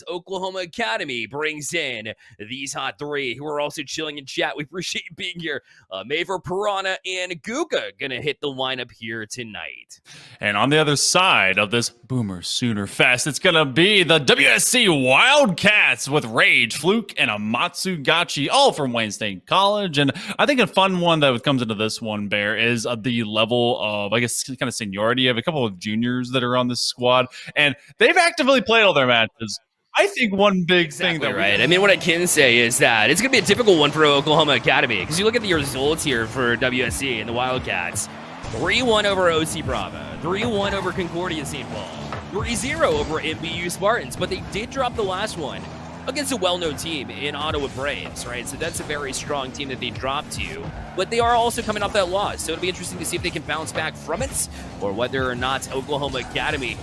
Oklahoma Academy brings in these hot three who are also chilling in chat. We appreciate you being here. Maver, Piranha, and Guga gonna hit the lineup here tonight. And on the other side of this Boomer Sooner Fest, it's gonna be the WSC Wildcats with Rage, Fluke, and Amatsugachi, all from Wayne State College. And I think a fun one that comes into this one, Bear, is the level of, I guess, kind of seniority. You have a couple of juniors that are on this squad, and they've actively played all their matches. I think one big thing that right. I mean, what I can say is that it's going to be a difficult one for Oklahoma Academy because you look at the results here for WSC and the Wildcats. 3-1 over OC Bravo, 3-1 over Concordia St. Paul, 3-0 over MBU Spartans, but they did drop the last one against a well-known team in Ottawa Braves, right? So that's a very strong team that they dropped to, but they are also coming off that loss. So it'll be interesting to see if they can bounce back from it or whether or not Oklahoma Academy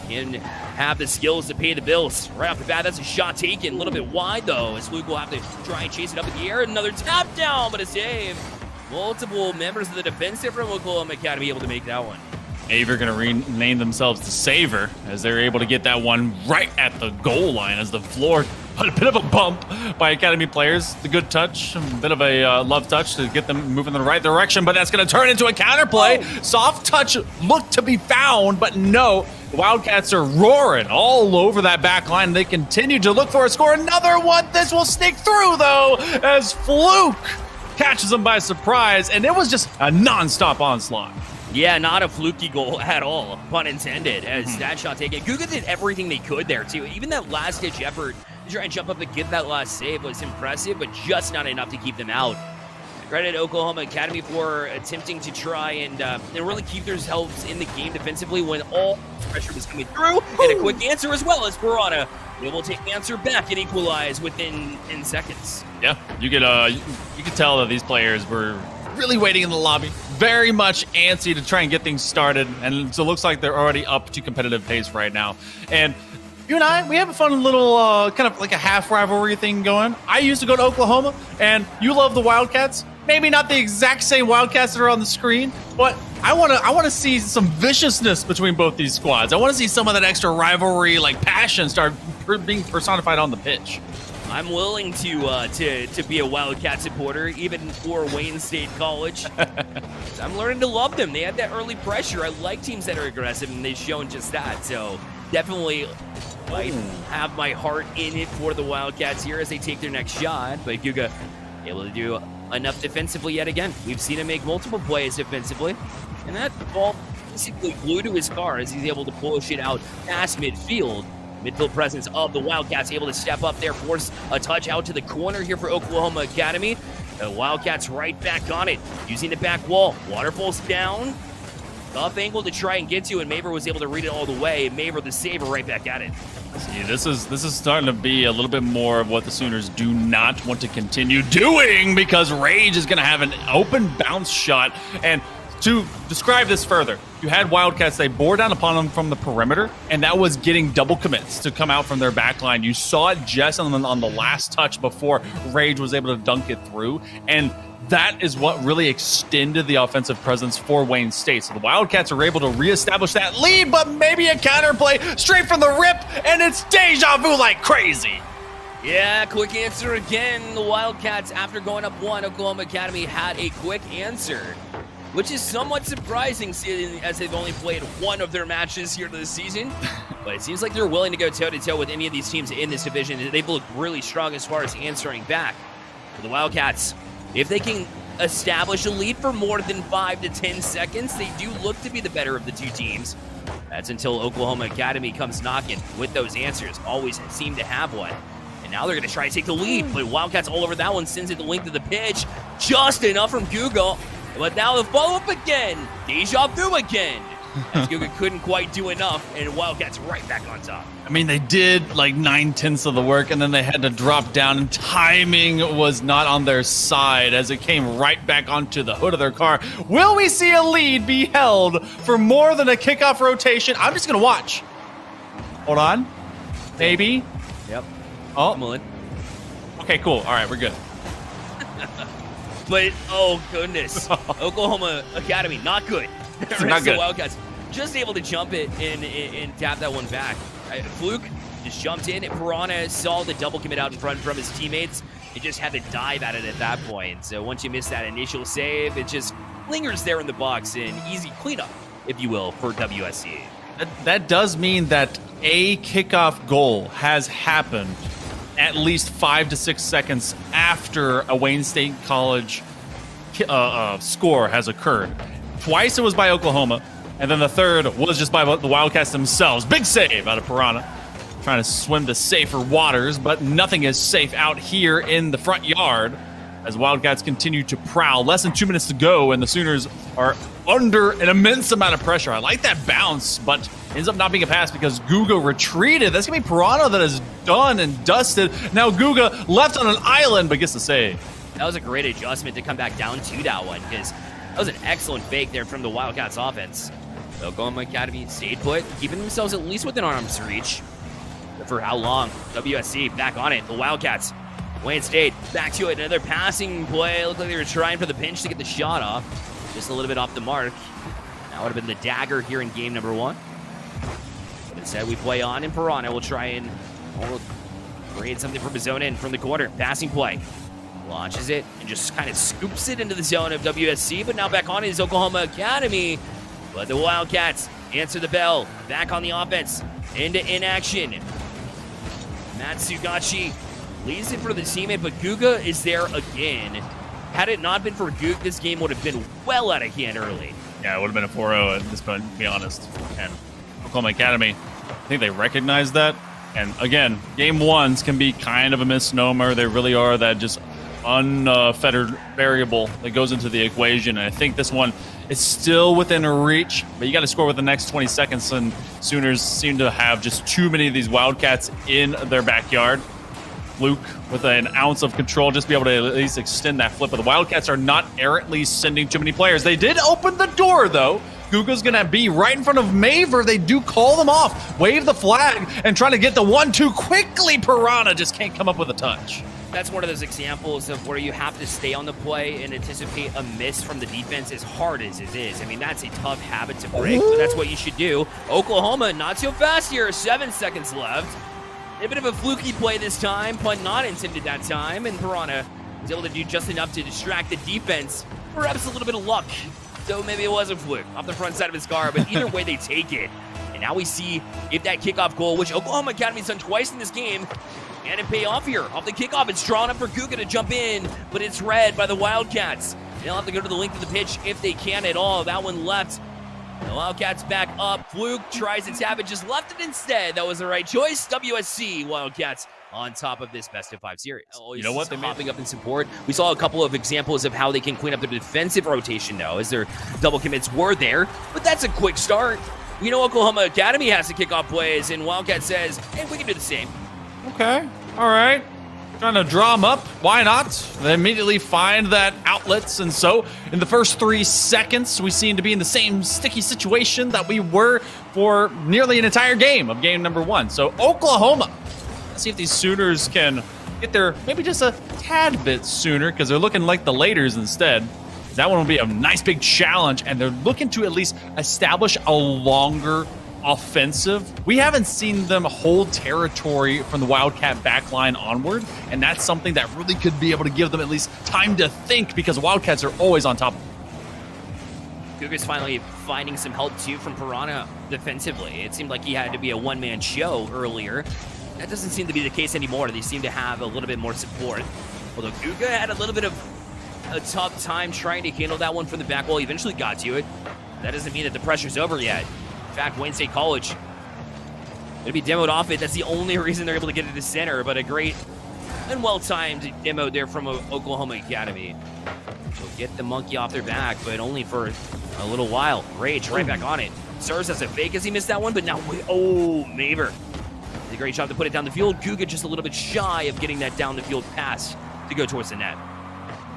can have the skills to pay the bills. Right off the bat, that's a shot taken, a little bit wide though, as Luke will have to try and chase it up in the air. Another tap down, but a save. Multiple members of the defense there from Oklahoma Academy able to make that one. Aver going to rename themselves to Saver as they're able to get that one right at the goal line as the floor put a bit of a bump by Academy players. The good touch, a bit of a love touch to get them moving in the right direction, but that's going to turn into a counterplay. Oh. Soft touch looked to be found, but no. The Wildcats are roaring all over that back line. They continue to look for a score. Another one. This will sneak through, though, as Fluke catches them by surprise, and it was just a non-stop onslaught. Yeah, not a fluky goal at all, pun intended, as that shot taken. Guga did everything they could there, too. Even that last-ditch effort to try and jump up and get that last save was impressive, but just not enough to keep them out. Credit Oklahoma Academy for attempting to try and really keep themselves in the game defensively when all pressure was coming through. And a quick answer as well as Piranha able to answer back and equalize within 10 seconds. Yeah, you could tell that these players were really waiting in the lobby, very much antsy to try and get things started, and so it looks like they're already up to competitive pace right now. And you and I, we have a fun little kind of like a half rivalry thing going. I used to go to Oklahoma, and you love the Wildcats. Maybe not the exact same Wildcats that are on the screen, but I want to see some viciousness between both these squads. I want to see some of that extra rivalry, like passion, start being personified on the pitch. I'm willing to be a Wildcat supporter, even for Wayne State College. I'm learning to love them. They had that early pressure. I like teams that are aggressive, and they've shown just that. So definitely I have my heart in it for the Wildcats here as they take their next shot. But Guga able to do enough defensively yet again. We've seen him make multiple plays defensively, and that ball basically glued to his car as he's able to push it out past midfield. Midfield presence of the Wildcats able to step up there, force a touch out to the corner here for Oklahoma Academy. The Wildcats right back on it, using the back wall. Waterfall's down. Tough angle to try and get to, and Maver was able to read it all the way. Maver, the saver, right back at it. See, this is starting to be a little bit more of what the Sooners do not want to continue doing, because Rage is going to have an open bounce shot. And to describe this further, you had Wildcats, they bore down upon them from the perimeter, and that was getting double commits to come out from their back line. You saw it just on the last touch before Rage was able to dunk it through, and that is what really extended the offensive presence for Wayne State. So the Wildcats are able to reestablish that lead, but maybe a counterplay straight from the rip, and it's deja vu like crazy. Yeah, quick answer again. The Wildcats, after going up one, Oklahoma Academy had a quick answer, which is somewhat surprising as they've only played one of their matches here this season. But it seems like they're willing to go toe-to-toe with any of these teams in this division. They've looked really strong as far as answering back. For the Wildcats, if they can establish a lead for more than 5 to 10 seconds, they do look to be the better of the two teams. That's until Oklahoma Academy comes knocking with those answers. Always seem to have one. And now they're going to try to take the lead. But Wildcats all over that one, sends it the length of the pitch. Just enough from Guga. But now the follow-up again. Deja vu again. As Guga couldn't quite do enough, and Wildcats right back on top. I mean, they did like 9/10 of the work, and then they had to drop down, and timing was not on their side as it came right back onto the hood of their car. Will we see a lead be held for more than a kickoff rotation? I'm just going to watch. Hold on. Maybe. Yep. Oh. I'm in. Okay, cool. All right, we're good. But, oh, goodness. Oklahoma Academy, not good. Not good. The Wildcats just able to jump it and tap that one back. Fluke Just jumped in, and Piranha saw the double commit out in front from his teammates. He just had to dive at it at that point. So once you miss that initial save, it just lingers there in the box, and easy cleanup, if you will, for WSC. That does mean that a kickoff goal has happened at least 5 to 6 seconds after a Wayne State College score has occurred. Twice it was by Oklahoma, and then the third was just by the Wildcats themselves. Big save out of Piranha. Trying to swim to safer waters, but nothing is safe out here in the front yard as Wildcats continue to prowl. Less than 2 minutes to go, and the Sooners are under an immense amount of pressure. I like that bounce, but ends up not being a pass because Guga retreated. That's going to be Piranha that is done and dusted. Now Guga left on an island, but gets the save. That was a great adjustment to come back down to that one, because that was an excellent fake there from the Wildcats offense. So Oklahoma Academy stayed put, keeping themselves at least within arm's reach. But for how long? WSC back on it. The Wildcats, Wayne State, back to it. Another passing play. Looked like they were trying for the pinch to get the shot off. Just a little bit off the mark. That would have been the dagger here in game number 1. But instead, we play on, and Piranha will try and create something from his own end from the corner. Passing play. Launches it and just kind of scoops it into the zone of WSC. But now back on is Oklahoma Academy. But the Wildcats answer the bell. Back on the offense. Into inaction. Matt Sugachi leads it for the teammate, but Guga is there again. Had it not been for Guga, this game would have been well out of hand early. Yeah, it would have been a 4-0 at this point, to be honest. And Oklahoma Academy, I think they recognize that. And again, game 1s can be kind of a misnomer. They really are that just unfettered variable that goes into the equation. And I think this one is still within reach, but you got to score with the next 20 seconds. And Sooners seem to have just too many of these Wildcats in their backyard. Luke with an ounce of control, just be able to at least extend that flip. But the Wildcats are not errantly sending too many players. They did open the door, though. Guga's going to be right in front of Maver. They do call them off, wave the flag, and trying to get the 1-2 quickly. Piranha just can't come up with a touch. That's one of those examples of where you have to stay on the play and anticipate a miss from the defense, as hard as it is. I mean, that's a tough habit to break, but that's what you should do. Oklahoma, not so fast here. 7 seconds left. A bit of a fluky play this time. Punt not intended that time, and Piranha was able to do just enough to distract the defense. Perhaps a little bit of luck. So maybe it was a fluke off the front side of his car, but either way, they take it. And now we see if that kickoff goal, which Oklahoma Academy's done twice in this game, can it pay off here? Off the kickoff, it's drawn up for Guga to jump in, but it's read by the Wildcats. They'll have to go to the length of the pitch if they can at all. That one left. The Wildcats back up. Fluke tries to tap it, just left it instead. That was the right choice. WSC Wildcats on top of this best-of-5 series. You know what? They're mopping up in support. We saw a couple of examples of how they can clean up their defensive rotation now, as their double commits were there. But that's a quick start. We know Oklahoma Academy has to kick off plays, and Wildcat says, hey, we can do the same. Okay. All right. Trying to draw them up. Why not? They immediately find that outlets. And so in the first 3 seconds, we seem to be in the same sticky situation that we were for nearly an entire game of game number 1. So Oklahoma, let's see if these Sooners can get there maybe just a tad bit sooner, because they're looking like the Laters instead. That one will be a nice big challenge, and they're looking to at least establish a longer offensive. We haven't seen them hold territory from the Wildcat backline onward, and that's something that really could be able to give them at least time to think, because Wildcats are always on top. Guga's finally finding some help too from Piranha defensively. It seemed like he had to be a one-man show earlier. That doesn't seem to be the case anymore. They seem to have a little bit more support. Although Guga had a little bit of a tough time trying to handle that one from the back wall. He eventually got to it. That doesn't mean that the pressure's over yet. In fact, Wayne State College going to be demoed off it. That's the only reason they're able to get it to center, but a great and well-timed demo there from Oklahoma Academy. They'll get the monkey off their back, but only for a little while. Rage right back on it. Serves as a fake as he missed that one, but now, oh, Maver. Did a great job to put it down the field. Guga just a little bit shy of getting that down the field pass to go towards the net.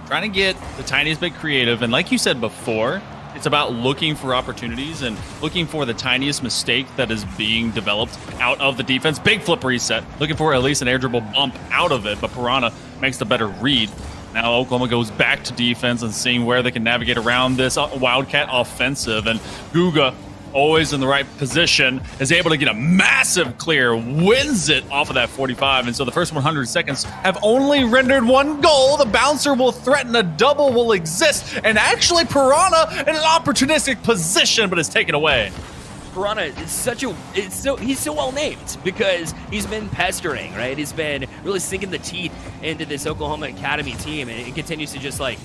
Trying to get the tiniest bit creative, and like you said before, it's about looking for opportunities and looking for the tiniest mistake that is being developed out of the defense. Big flip reset, looking for at least an air dribble bump out of it, but Piranha makes the better read. Now Oklahoma goes back to defense and seeing where they can navigate around this Wildcat offensive, and Guga always in the right position, is able to get a massive clear, wins it off of that 45. And so the first 100 seconds have only rendered one goal. The bouncer will threaten, a double will exist, and actually Piranha in an opportunistic position, but is taken away. Piranha is he's so well named because he's been pestering, right? He's been really sinking the teeth into this Oklahoma Academy team, and it continues to just like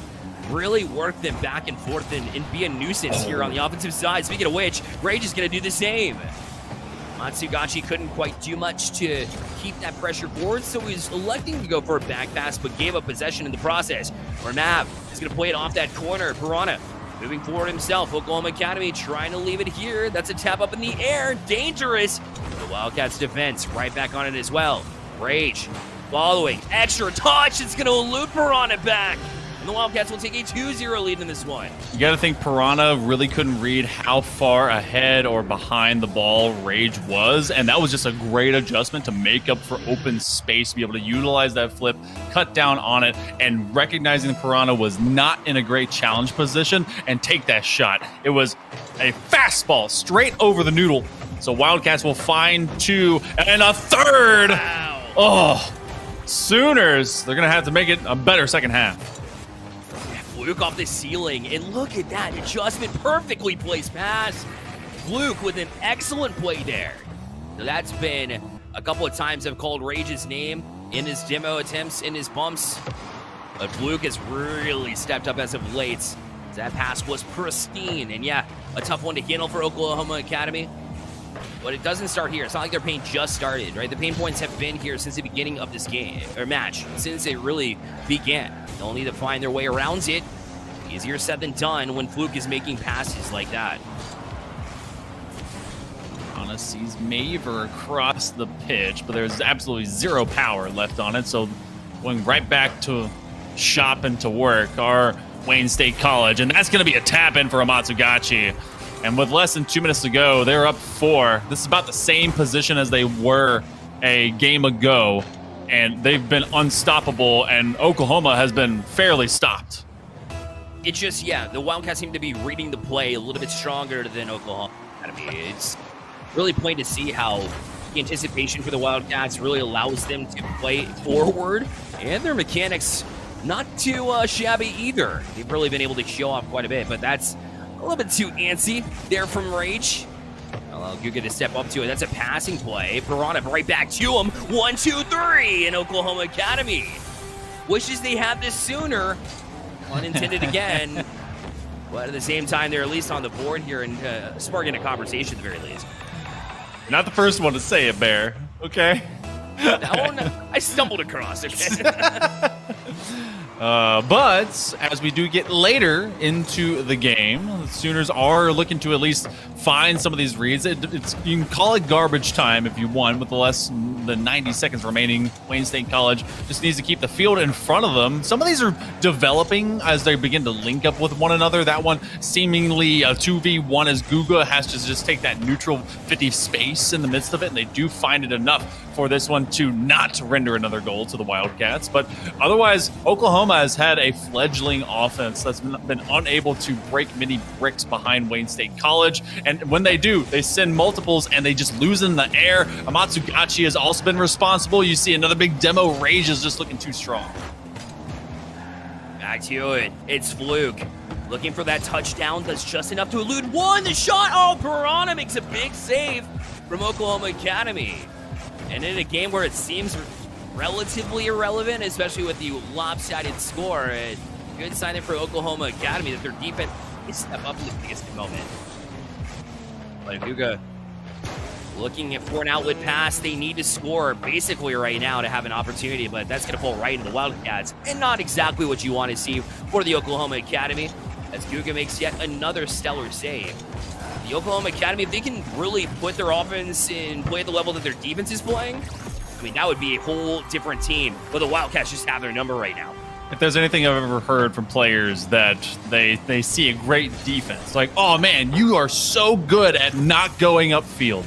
really work them back and forth and be a nuisance here on the offensive side. Speaking of which, Rage is going to do the same. Matsugachi couldn't quite do much to keep that pressure forward, so he's electing to go for a back pass, but gave up possession in the process. Where Mav is going to play it off that corner. Piranha moving forward himself. Oklahoma Academy trying to leave it here. That's a tap up in the air. Dangerous. The Wildcats defense right back on it as well. Rage following. Extra touch. It's going to elude Piranha back. And the Wildcats will take a 2-0 lead in this one. You got to think Piranha really couldn't read how far ahead or behind the ball Rage was, and that was just a great adjustment to make up for open space, to be able to utilize that flip, cut down on it, and recognizing Piranha was not in a great challenge position and take that shot. It was a fastball straight over the noodle. So Wildcats will find 2 and a third. Wow. Oh, Sooners, they're going to have to make it a better second half. Fluke off the ceiling, and look at that adjustment, perfectly placed pass. Fluke with an excellent play there. So that's been a couple of times I've called Rage's name in his demo attempts, in his bumps, but Fluke has really stepped up as of late. That pass was pristine, and yeah, a tough one to handle for Oklahoma Academy. But it doesn't start here. It's not like their pain just started, right? The pain points have been here since the beginning of this game, or match, since it really began. They'll need to find their way around it. Easier said than done when Fluke is making passes like that. Anna sees Maver across the pitch, but there's absolutely zero power left on it. So going right back to shop and to work are Wayne State College, and that's going to be a tap in for Amatsugachi. And with less than 2 minutes to go, they're up 4. This is about the same position as they were a game ago, and they've been unstoppable, and Oklahoma has been fairly stopped. It's just, yeah, the Wildcats seem to be reading the play a little bit stronger than Oklahoma Academy. It's really plain to see how the anticipation for the Wildcats really allows them to play forward, and their mechanics not too shabby either. They've really been able to show off quite a bit, but that's a little bit too antsy there from Rage. Allow Guga to step up to it. That's a passing play. Piranha right back to him. 1, 2, 3 in Oklahoma Academy. Wishes they had this sooner. Unintended again. But at the same time, they're at least on the board here and sparking a conversation at the very least. Not the first one to say it, Bear. Okay? That one, I stumbled across. Okay. But as we do get later into the game, the Sooners are looking to at least find some of these reads. You can call it garbage time if you want, with less than 90 seconds remaining. Wayne State College just needs to keep the field in front of them. Some of these are developing as they begin to link up with one another. That one seemingly a 2v1 as Guga has to just take that neutral 50 space in the midst of it, and they do find it enough for this one to not render another goal to the Wildcats. But otherwise, Oklahoma has had a fledgling offense that's been unable to break many bricks behind Wayne State College. And when they do, they send multiples and they just lose in the air. Amatsugachi has also been responsible. You see another big demo. Rage is just looking too strong. Back to it. It's Fluke. Looking for that touchdown. That's just enough to elude one. The shot. Oh, Piranha makes a big save from Oklahoma Academy. And in a game where it seems relatively irrelevant, especially with the lopsided score, a good sign there for Oklahoma Academy that their defense is step up in the biggest moment. But Guga looking for an outlet pass. They need to score basically right now to have an opportunity, but that's going to fall right into the Wildcats, and not exactly what you want to see for the Oklahoma Academy, as Guga makes yet another stellar save. The Oklahoma Academy, if they can really put their offense and play at the level that their defense is playing, I mean, that would be a whole different team. But the Wildcats just have their number right now. If there's anything I've ever heard from players that they see a great defense, like, oh man, you are so good at not going upfield,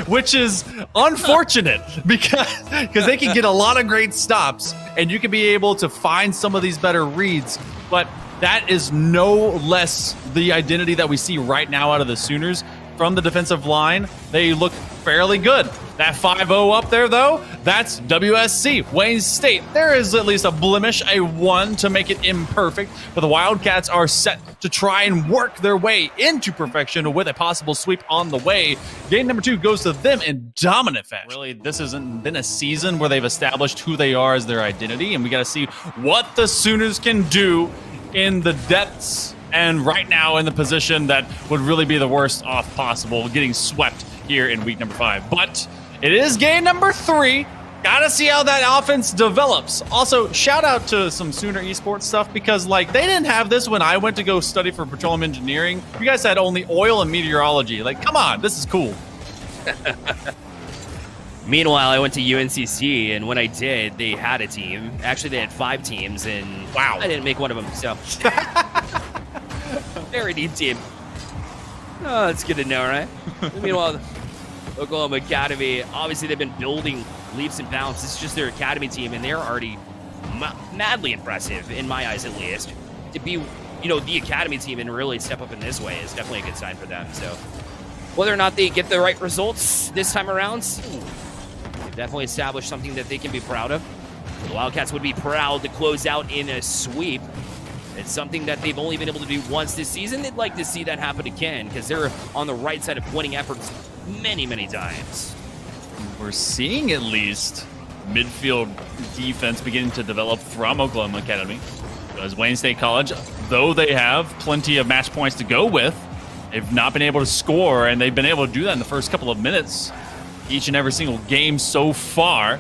which is unfortunate because they can get a lot of great stops and you can be able to find some of these better reads, but that is no less the identity that we see right now out of the Sooners. from the defensive line, they look fairly good. That 5-0 up there, though, that's WSC, Wayne State. There is at least a blemish, a 1 to make it imperfect, but the Wildcats are set to try and work their way into perfection with a possible sweep on the way. Game number 2 goes to them in dominant fashion. Really, this hasn't been a season where they've established who they are as their identity, and we got to see what the Sooners can do in the depths and right now in the position that would really be the worst off possible, getting swept here in week number 5. But it is game number 3. Gotta see how that offense develops. Also, shout out to some Sooner esports stuff because, like, they didn't have this when I went to go study for petroleum engineering. You guys had only oil and meteorology. Like, come on, this is cool. Meanwhile, I went to UNCC, and when I did, they had a team. Actually, they had 5 teams, and wow, I didn't make one of them, so. Very deep team. Oh, that's good to know, right? Meanwhile, Oklahoma Academy, obviously they've been building leaps and bounds. This is just their academy team, and they're already madly impressive, in my eyes at least. To be, the academy team and really step up in this way is definitely a good sign for them. So whether or not they get the right results this time around, they've definitely established something that they can be proud of. The Wildcats would be proud to close out in a sweep. It's something that they've only been able to do once this season. They'd like to see that happen again because they're on the right side of winning efforts many, many times. We're seeing at least midfield defense beginning to develop from Oklahoma Academy. Because Wayne State College, though they have plenty of match points to go with, they've not been able to score, and they've been able to do that in the first couple of minutes each and every single game so far.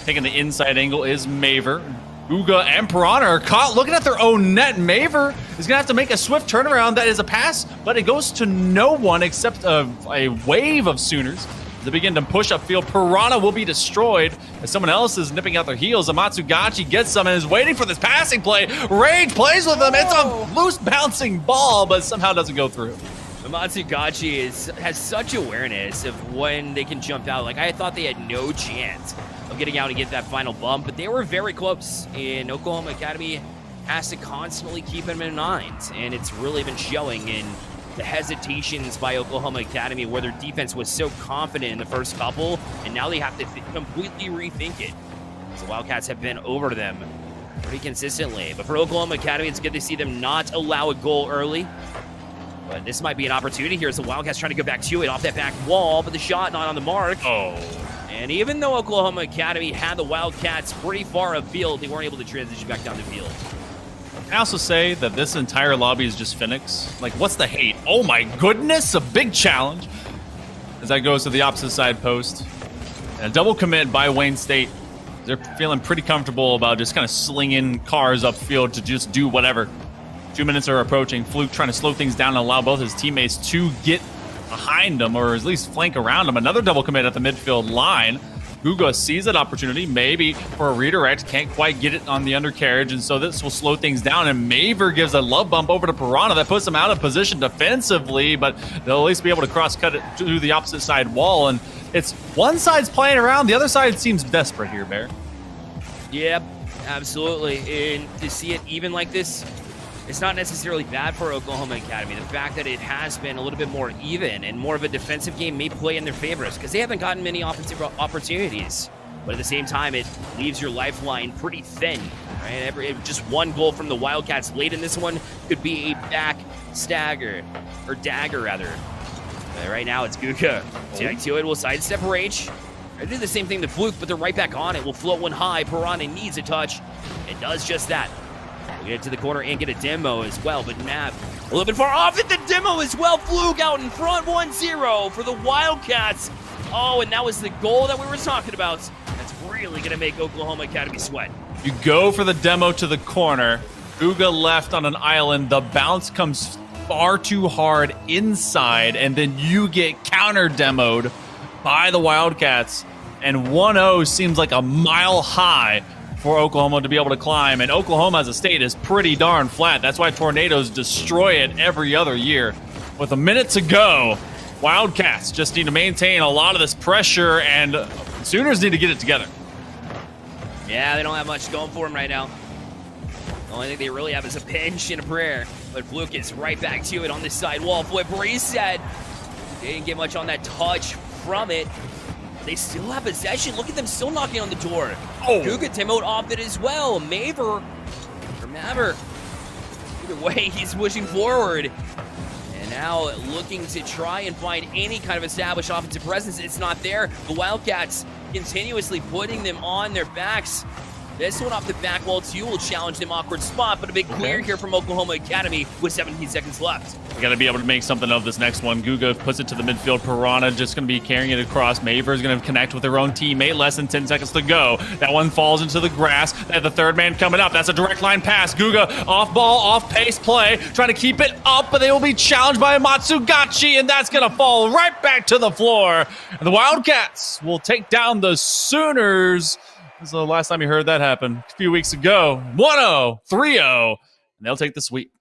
Taking the inside angle is Maver. Uga and Piranha are caught looking at their own net. Maver is going to have to make a swift turnaround. That is a pass, but it goes to no one except a wave of Sooners. They begin to push upfield. Piranha will be destroyed as someone else is nipping out their heels. Amatsugachi gets some and is waiting for this passing play. Rage plays with them. It's a loose bouncing ball, but somehow doesn't go through. Amatsugachi has such awareness of when they can jump out. Like, I thought they had no chance of getting out and get that final bump, but they were very close. And Oklahoma Academy has to constantly keep them in mind, and it's really been showing in the hesitations by Oklahoma Academy where their defense was so confident in the first couple, and now they have to completely rethink it. So Wildcats have been over them pretty consistently. But for Oklahoma Academy, it's good to see them not allow a goal early. But this might be an opportunity here as the Wildcats trying to go back to it off that back wall, but the shot not on the mark. Oh. And even though Oklahoma Academy had the Wildcats pretty far afield, they weren't able to transition back down the field. I also say that this entire lobby is just Phoenix. Like, what's the hate? Oh my goodness, a big challenge. As that goes to the opposite side post. And a double commit by Wayne State. They're feeling pretty comfortable about just kind of slinging cars upfield to just do whatever. 2 minutes are approaching. Fluke trying to slow things down and allow both his teammates to get behind him, or at least flank around him. Another double commit at the midfield line. Guga sees that opportunity, maybe for a redirect, can't quite get it on the undercarriage, and so this will slow things down, and Maver gives a love bump over to Piranha that puts him out of position defensively, but they'll at least be able to cross-cut it to the opposite side wall, and it's one side's playing around, the other side seems desperate here, Bear. Yep, absolutely, and to see it even like this, it's not necessarily bad for Oklahoma Academy. The fact that it has been a little bit more even and more of a defensive game may play in their favor because they haven't gotten many offensive opportunities. But at the same time, it leaves your lifeline pretty thin. Right? Just one goal from the Wildcats late in this one could be a back stagger, or dagger rather. But right now, it's Guga. Tag to it, will sidestep Rage. I did the same thing to Fluke, but they're right back on it. Will float one high. Piranha needs a touch. It does just that. We'll get to the corner and get a demo as well, but Nav a little bit far off at the demo as well. Fluke out in front, 1-0 for the Wildcats. Oh, and that was the goal that we were talking about. That's really going to make Oklahoma Academy sweat. You go for the demo to the corner. Uga left on an island. The bounce comes far too hard inside, and then you get counter-demoed by the Wildcats. And 1-0 seems like a mile high for Oklahoma to be able to climb, and Oklahoma as a state is pretty darn flat. That's why tornadoes destroy it every other year. With a minute to go, Wildcats just need to maintain a lot of this pressure, and Sooners need to get it together. Yeah, they don't have much going for them right now. The only thing they really have is a pinch and a prayer. But Fluke is right back to it on this side wall. Flip reset. They didn't get much on that touch from it. They still have possession. Look at them still knocking on the door. Oh. Guga Timoed off it as well. Maver. Either way, he's pushing forward. And now looking to try and find any kind of established offensive presence. It's not there. The Wildcats continuously putting them on their backs. This one off the back wall too will challenge them. Awkward spot, but a big clear here from Oklahoma Academy with 17 seconds left. We got to be able to make something of this next one. Guga puts it to the midfield. Piranha just going to be carrying it across. Maver is going to connect with her own teammate. Less than 10 seconds to go. That one falls into the grass. They have the third man coming up. That's a direct line pass. Guga off ball, off pace play. Trying to keep it up, but they will be challenged by Matsugachi, and that's going to fall right back to the floor. And the Wildcats will take down the Sooners. This is the last time you heard that happen. A few weeks ago. 1-0, 3-0, and they'll take the sweep.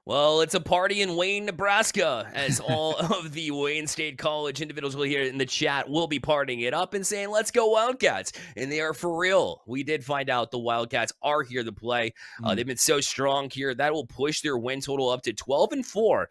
Well, it's a party in Wayne, Nebraska, as all of the Wayne State College individuals will hear in the chat will be partying it up and saying, let's go Wildcats. And they are for real. We did find out the Wildcats are here to play. They've been so strong here. That will push their win total up to 12-4